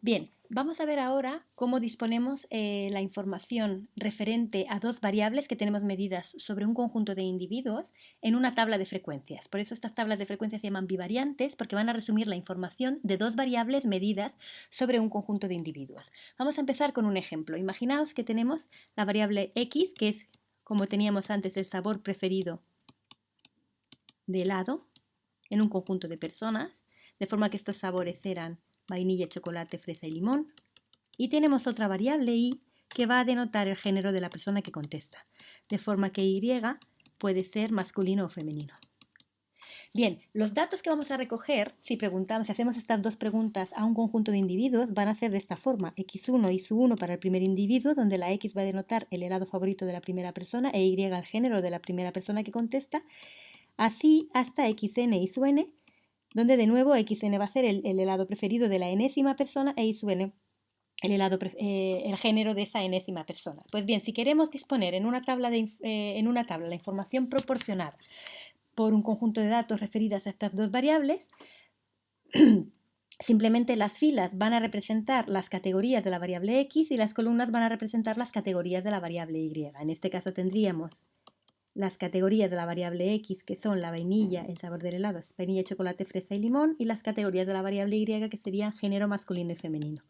Bien, vamos a ver ahora cómo disponemos la información referente a dos variables que tenemos medidas sobre un conjunto de individuos en una tabla de frecuencias. Por eso estas tablas de frecuencias se llaman bivariantes, porque van a resumir la información de dos variables medidas sobre un conjunto de individuos. Vamos a empezar con un ejemplo. Imaginaos que tenemos la variable x, que es, como teníamos antes, el sabor preferido de helado en un conjunto de personas, de forma que estos sabores eran vainilla, chocolate, fresa y limón. Y tenemos otra variable y que va a denotar el género de la persona que contesta, de forma que y puede ser masculino o femenino. Bien, los datos que vamos a recoger, si hacemos estas dos preguntas a un conjunto de individuos, van a ser de esta forma: x1 y su1 para el primer individuo, donde la x va a denotar el helado favorito de la primera persona e y el género de la primera persona que contesta, así hasta xn y su n, donde de nuevo xn va a ser el helado preferido de la enésima persona e y su n el género de esa enésima persona. Pues bien, si queremos disponer en una tabla la información proporcionada por un conjunto de datos referidas a estas dos variables, simplemente las filas van a representar las categorías de la variable x y las columnas van a representar las categorías de la variable y. En este caso tendríamos las categorías de la variable x, que son la vainilla, el sabor del helado, vainilla, chocolate, fresa y limón, y las categorías de la variable y, que serían género masculino y femenino.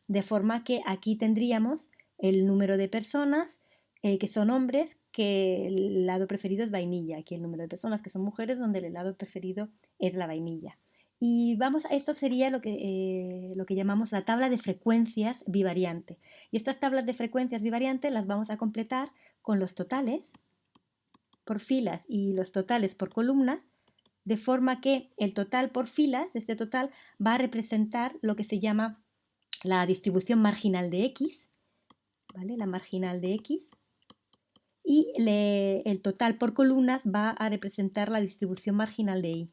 De forma que aquí tendríamos el número de personas que son hombres, que el helado preferido es vainilla. Aquí el número de personas que son mujeres, donde el helado preferido es la vainilla. Y esto sería lo que llamamos la tabla de frecuencias bivariante. Y estas tablas de frecuencias bivariantes las vamos a completar con los totales por filas y los totales por columnas, de forma que el total por filas, este total, va a representar lo que se llama la distribución marginal de x, ¿vale? La marginal de x, y el total por columnas va a representar la distribución marginal de y.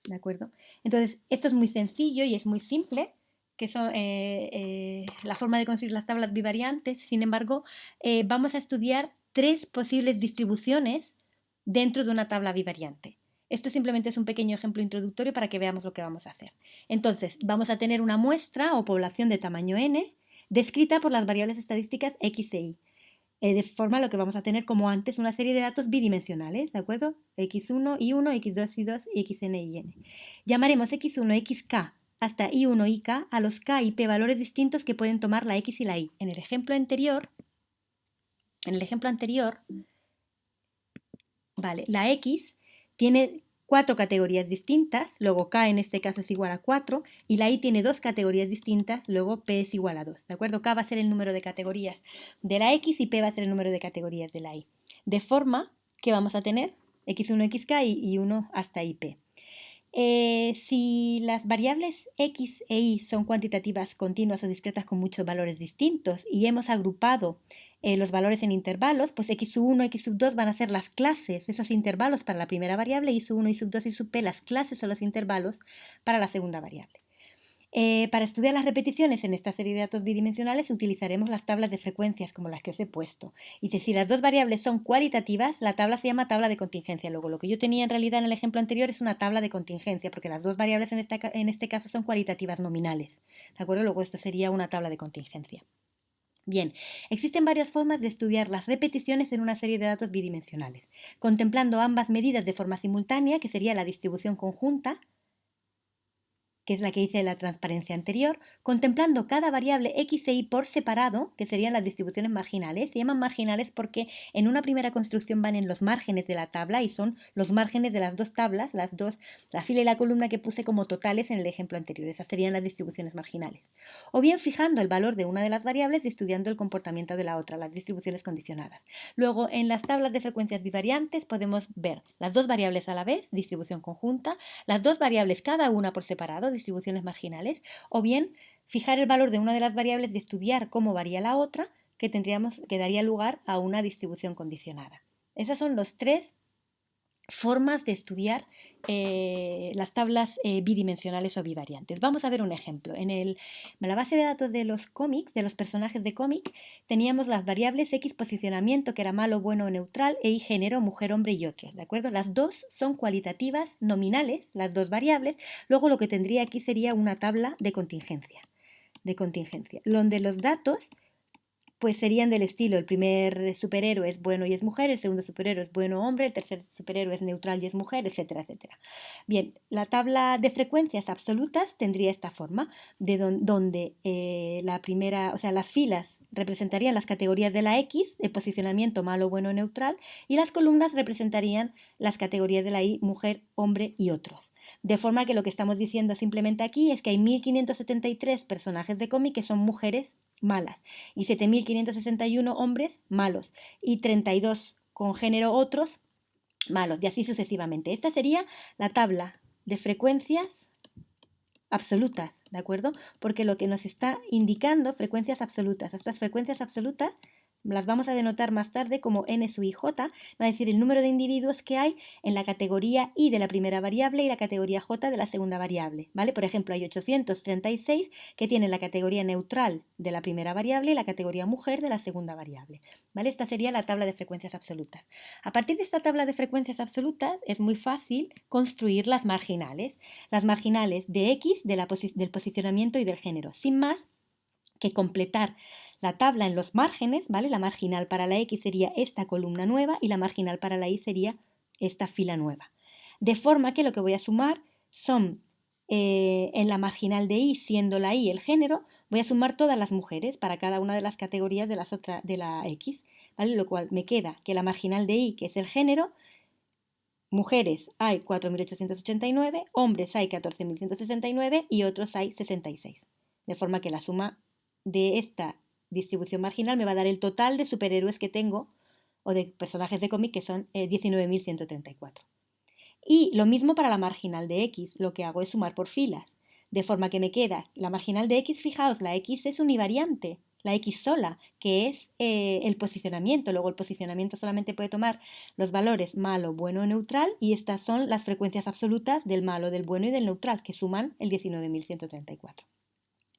¿De acuerdo? Entonces, esto es muy sencillo y es muy simple, que son la forma de conseguir las tablas bivariantes. Sin embargo, vamos a estudiar tres posibles distribuciones dentro de una tabla bivariante. Esto simplemente es un pequeño ejemplo introductorio para que veamos lo que vamos a hacer. Entonces, vamos a tener una muestra o población de tamaño n descrita por las variables estadísticas x e y. De forma lo que vamos a tener como antes una serie de datos bidimensionales, ¿de acuerdo? x1, y1, x2, y2, y xn y n. Llamaremos x1, xk hasta y1, ik a los k y p valores distintos que pueden tomar la x y la y. En el ejemplo anterior, vale, la x tiene 4 categorías distintas, luego k en este caso es igual a 4, y la y tiene 2 categorías distintas, luego p es igual a 2, ¿de acuerdo? K va a ser el número de categorías de la x y p va a ser el número de categorías de la y. De forma que vamos a tener x1, xk y 1 hasta ip. Si las variables x e y son cuantitativas continuas o discretas con muchos valores distintos y hemos agrupado los valores en intervalos, pues x1, x2 van a ser las clases, esos intervalos para la primera variable, y sub1, y sub2 y sub p las clases o los intervalos para la segunda variable. Para estudiar las repeticiones en esta serie de datos bidimensionales utilizaremos las tablas de frecuencias como las que os he puesto. Y si las dos variables son cualitativas, la tabla se llama tabla de contingencia. Luego, lo que yo tenía en realidad en el ejemplo anterior es una tabla de contingencia, porque las dos variables en este caso son cualitativas nominales. ¿De acuerdo? Luego esto sería una tabla de contingencia. Bien, existen varias formas de estudiar las repeticiones en una serie de datos bidimensionales, contemplando ambas medidas de forma simultánea, que sería la distribución conjunta, que es la que hice en la transparencia anterior, contemplando cada variable x e y por separado, que serían las distribuciones marginales. Se llaman marginales porque en una primera construcción van en los márgenes de la tabla y son los márgenes de las dos tablas, la fila y la columna que puse como totales en el ejemplo anterior. Esas serían las distribuciones marginales. O bien fijando el valor de una de las variables y estudiando el comportamiento de la otra, las distribuciones condicionadas. Luego, en las tablas de frecuencias bivariantes podemos ver las dos variables a la vez, distribución conjunta, las dos variables cada una por separado, distribuciones marginales, o bien fijar el valor de una de las variables y estudiar cómo varía la otra, que daría lugar a una distribución condicionada. Esas son las tres formas de estudiar las tablas bidimensionales o bivariantes. Vamos a ver un ejemplo. En la base de datos de los cómics, de los personajes de cómic, teníamos las variables X posicionamiento, que era malo, bueno o neutral, e Y género, mujer, hombre y otros, ¿de acuerdo? Las dos son cualitativas, nominales, las dos variables. Luego lo que tendría aquí sería una tabla de contingencia, donde los datos pues serían del estilo: el primer superhéroe es bueno y es mujer, el segundo superhéroe es bueno hombre, el tercer superhéroe es neutral y es mujer, etcétera, etcétera. Bien, la tabla de frecuencias absolutas tendría esta forma, donde la primera, o sea, las filas representarían las categorías de la X, el posicionamiento malo, bueno, neutral, y las columnas representarían las categorías de la Y, mujer, hombre y otros. De forma que lo que estamos diciendo simplemente aquí es que hay 1573 personajes de cómic que son mujeres malas y 7.561 hombres malos y 32 con género otros malos, y así sucesivamente. Esta sería la tabla de frecuencias absolutas, ¿de acuerdo? Porque lo que nos está indicando frecuencias absolutas, estas frecuencias absolutas las vamos a denotar más tarde como n sub ij, va a decir el número de individuos que hay en la categoría i de la primera variable y la categoría j de la segunda variable, ¿vale? Por ejemplo, hay 836 que tienen la categoría neutral de la primera variable y la categoría mujer de la segunda variable, ¿vale? Esta sería la tabla de frecuencias absolutas. A partir de esta tabla de frecuencias absolutas es muy fácil construir las marginales de X, del posicionamiento y del género, sin más que completar la tabla en los márgenes, ¿vale? La marginal para la X sería esta columna nueva y la marginal para la Y sería esta fila nueva. De forma que lo que voy a sumar son, en la marginal de Y, siendo la Y el género, voy a sumar todas las mujeres para cada una de las categorías de la X, ¿vale? Lo cual me queda que la marginal de Y, que es el género, mujeres hay 4.889, hombres hay 14.169 y otros hay 66. De forma que la suma de esta distribución marginal me va a dar el total de superhéroes que tengo o de personajes de cómic, que son 19.134. Y lo mismo para la marginal de X, lo que hago es sumar por filas, de forma que me queda la marginal de X, fijaos, la X es univariante, la X sola, que es el posicionamiento. Luego el posicionamiento solamente puede tomar los valores malo, bueno o neutral, y estas son las frecuencias absolutas del malo, del bueno y del neutral, que suman el 19.134.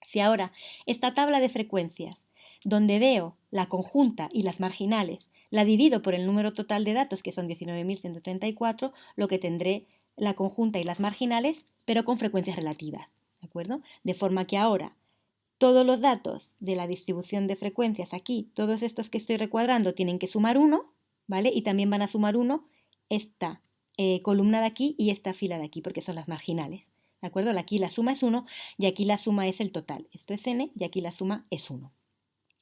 Si ahora esta tabla de frecuencias, donde veo la conjunta y las marginales, la divido por el número total de datos, que son 19.134, lo que tendré la conjunta y las marginales, pero con frecuencias relativas, ¿de acuerdo? De forma que ahora todos los datos de la distribución de frecuencias aquí, todos estos que estoy recuadrando, tienen que sumar 1, ¿vale? Y también van a sumar 1 esta columna de aquí y esta fila de aquí, porque son las marginales, ¿de acuerdo? Aquí la suma es 1 y aquí la suma es el total. Esto es n y aquí la suma es 1.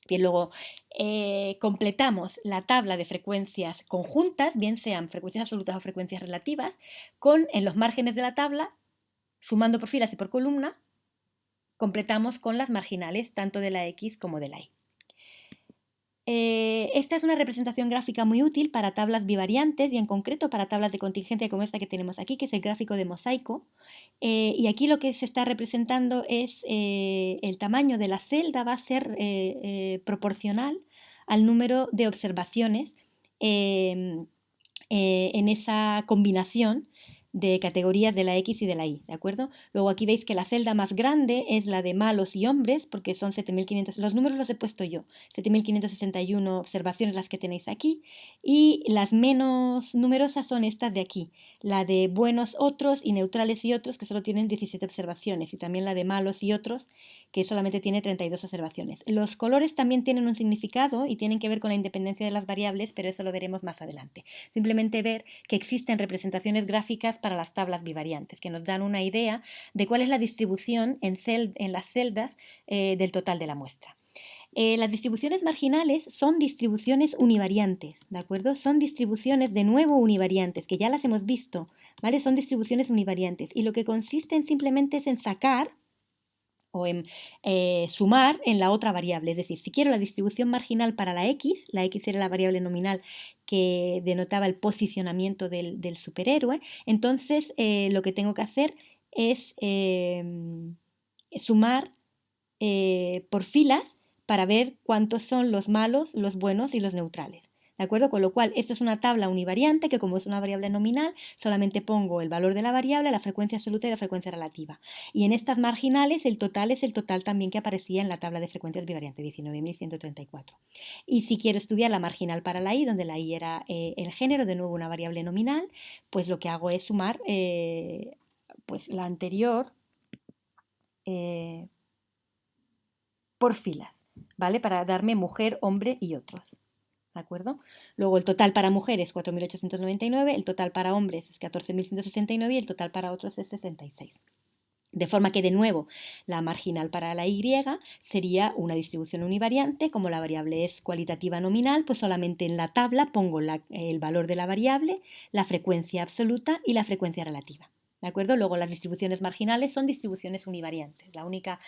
Bien, luego completamos la tabla de frecuencias conjuntas, bien sean frecuencias absolutas o frecuencias relativas, con en los márgenes de la tabla, sumando por filas y por columna, completamos con las marginales tanto de la X como de la Y. Esta es una representación gráfica muy útil para tablas bivariantes y en concreto para tablas de contingencia como esta que tenemos aquí, que es el gráfico de mosaico. Y aquí lo que se está representando es el tamaño de la celda va a ser proporcional al número de observaciones en esa combinación de categorías de la X y de la Y, ¿de acuerdo? Luego aquí veis que la celda más grande es la de malos y hombres, porque son 7.500, los números los he puesto yo, 7.561 observaciones las que tenéis aquí, y las menos numerosas son estas de aquí, la de buenos otros y neutrales y otros, que solo tienen 17 observaciones, y también la de malos y otros, que solamente tiene 32 observaciones. Los colores también tienen un significado y tienen que ver con la independencia de las variables, pero eso lo veremos más adelante. Simplemente ver que existen representaciones gráficas para las tablas bivariantes, que nos dan una idea de cuál es la distribución en las celdas del total de la muestra. Las distribuciones marginales son distribuciones univariantes, ¿de acuerdo? Son distribuciones de nuevo univariantes, que ya las hemos visto, ¿vale? Son distribuciones univariantes y lo que consisten simplemente es en sacar o en sumar en la otra variable. Es decir, si quiero la distribución marginal para la X era la variable nominal que denotaba el posicionamiento del superhéroe, entonces lo que tengo que hacer es sumar por filas para ver cuántos son los malos, los buenos y los neutrales. ¿De acuerdo? Con lo cual, esto es una tabla univariante que como es una variable nominal, solamente pongo el valor de la variable, la frecuencia absoluta y la frecuencia relativa. Y en estas marginales el total es el total también que aparecía en la tabla de frecuencias bivariante, 19.134. Y si quiero estudiar la marginal para la i, donde la i era el género, de nuevo una variable nominal, pues lo que hago es sumar pues la anterior por filas, ¿vale? Para darme mujer, hombre y otros. ¿De acuerdo? Luego el total para mujeres 4.899, el total para hombres es 14.169 y el total para otros es 66. De forma que, de nuevo, la marginal para la y sería una distribución univariante. Como la variable es cualitativa nominal, pues solamente en la tabla pongo el valor de la variable, la frecuencia absoluta y la frecuencia relativa. ¿De acuerdo? Luego las distribuciones marginales son distribuciones univariantes. La única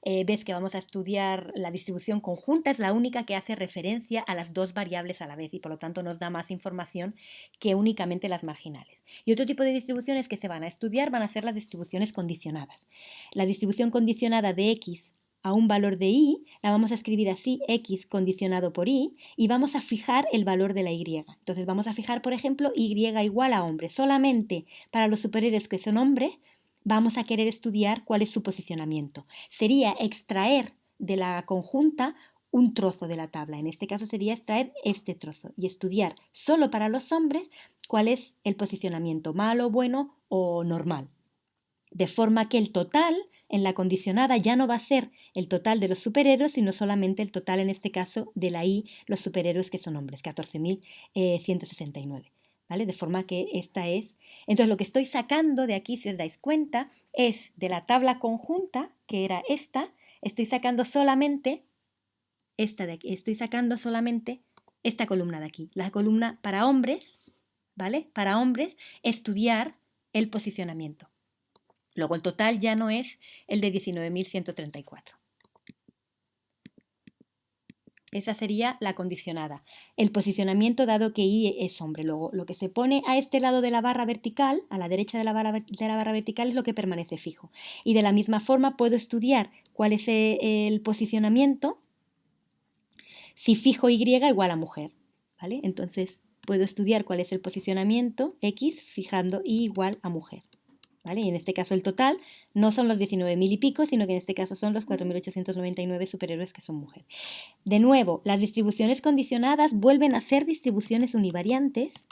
vez que vamos a estudiar la distribución conjunta es la única que hace referencia a las dos variables a la vez y por lo tanto nos da más información que únicamente las marginales. Y otro tipo de distribuciones que se van a estudiar van a ser las distribuciones condicionadas. La distribución condicionada de x a un valor de y, la vamos a escribir así, x condicionado por y, y vamos a fijar el valor de la y. Entonces vamos a fijar, por ejemplo, y igual a hombre. Solamente para los superhéroes que son hombres vamos a querer estudiar cuál es su posicionamiento. Sería extraer de la conjunta un trozo de la tabla. En este caso sería extraer este trozo y estudiar solo para los hombres cuál es el posicionamiento, malo, bueno o normal. De forma que el total en la condicionada ya no va a ser el total de los superhéroes, sino solamente el total, en este caso, de la I, los superhéroes que son hombres, 14.169. ¿Vale? De forma que esta es... Entonces, lo que estoy sacando de aquí, si os dais cuenta, es de la tabla conjunta, que era esta, estoy sacando solamente esta de aquí, estoy sacando solamente esta columna de aquí, la columna para hombres, ¿vale? Para hombres, estudiar el posicionamiento. Luego el total ya no es el de 19.134. Esa sería la condicionada. El posicionamiento dado que I es hombre. Luego, lo que se pone a este lado de la barra vertical, a la derecha de la barra vertical, es lo que permanece fijo. Y de la misma forma puedo estudiar cuál es el posicionamiento si fijo Y igual a mujer. ¿Vale? Entonces, puedo estudiar cuál es el posicionamiento X fijando Y igual a mujer. ¿Vale? Y en este caso el total no son los 19.000 y pico, sino que en este caso son los 4.899 superhéroes que son mujeres. De nuevo, las distribuciones condicionadas vuelven a ser distribuciones univariantes,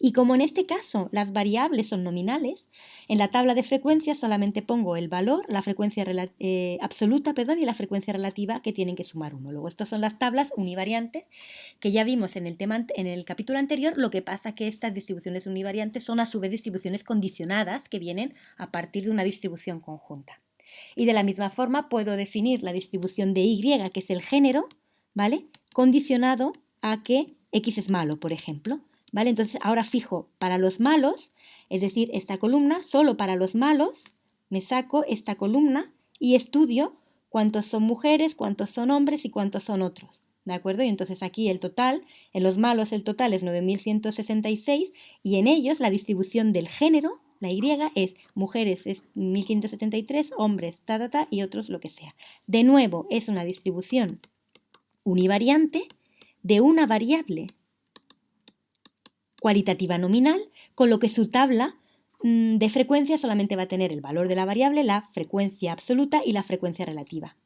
y como en este caso las variables son nominales, en la tabla de frecuencias solamente pongo el valor, la frecuencia absoluta, y la frecuencia relativa que tienen que sumar 1. Luego, estas son las tablas univariantes que ya vimos en el capítulo anterior. Lo que pasa es que estas distribuciones univariantes son a su vez distribuciones condicionadas que vienen a partir de una distribución conjunta. Y de la misma forma puedo definir la distribución de Y, que es el género, ¿vale? Condicionado a que X es malo, por ejemplo. ¿Vale? Entonces ahora fijo para los malos, es decir, esta columna, solo para los malos, me saco esta columna y estudio cuántos son mujeres, cuántos son hombres y cuántos son otros. ¿De acuerdo? Y entonces aquí el total, en los malos el total es 9.166 y en ellos la distribución del género, la Y, es mujeres es 1.573, hombres, y otros lo que sea. De nuevo, es una distribución univariante de una variable cualitativa nominal, con lo que su tabla de frecuencia solamente va a tener el valor de la variable, la frecuencia absoluta y la frecuencia relativa.